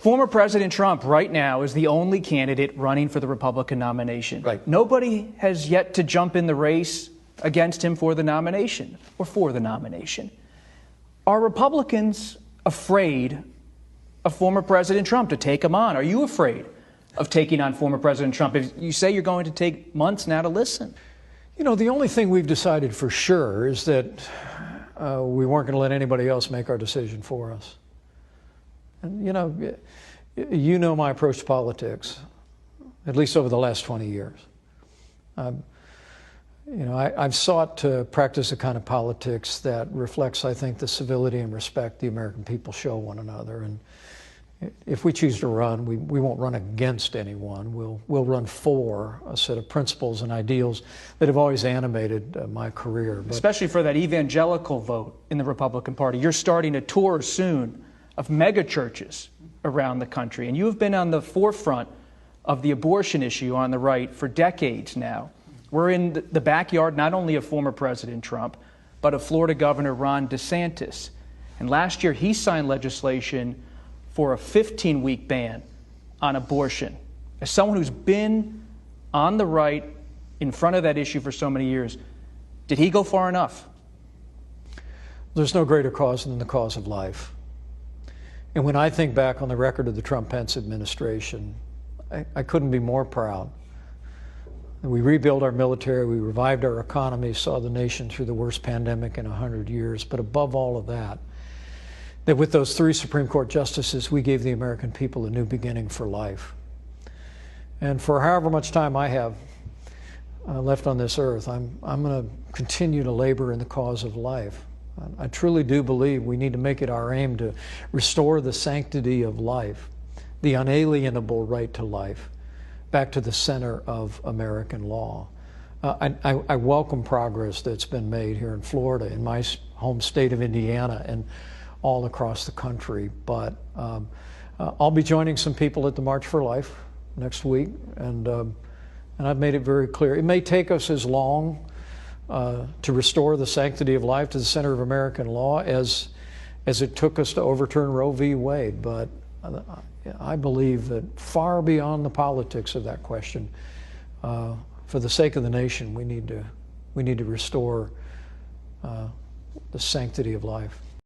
Former President Trump right now is the only candidate running for the Republican nomination. Right. Nobody has yet to jump in the race against him for the nomination or for the nomination. Are Republicans afraid of former President Trump to take him on? Are you afraid of taking on former President Trump? If you say you're going to take months now to listen. You know, the only thing we've decided for sure is that we weren't going to let anybody else make our decision for us. And, you know my approach to politics, at least over the last 20 years. I've sought to practice a kind of politics that reflects, I think, the civility and respect the American people show one another. And if we choose to run, we won't run against anyone. We'll run for a set of principles and ideals that have always animated my career. Especially for that evangelical vote in the Republican Party. You're starting a tour soon of mega churches around the country, and you have been on the forefront of the abortion issue on the right for decades now. We're in the backyard not only of former President Trump, but of Florida Governor Ron DeSantis. And last year he signed legislation for a 15-week ban on abortion. As someone who's been on the right in front of that issue for so many years, did he go far enough? There's no greater cause than the cause of life. And when I think back on the record of the Trump-Pence Administration, I couldn't be more proud. We rebuilt our military, we revived our economy, saw the nation through the worst pandemic in 100 years, but above all of that with those 3 Supreme Court justices, we gave the American people a new beginning for life. And for however much time I have left on this earth, I'm going to continue to labor in the cause of life. I truly do believe we need to make it our aim to restore the sanctity of life, the unalienable right to life, back to the center of American law. I welcome progress that's been made here in Florida, in my home state of Indiana, and all across the country. But I'll be joining some people at the March for Life next week, and I've made it very clear. It may take us as long to restore the sanctity of life to the center of American law as it took us to overturn Roe v. Wade, but I believe that far beyond the politics of that question, for the sake of the nation, we need to restore the sanctity of life.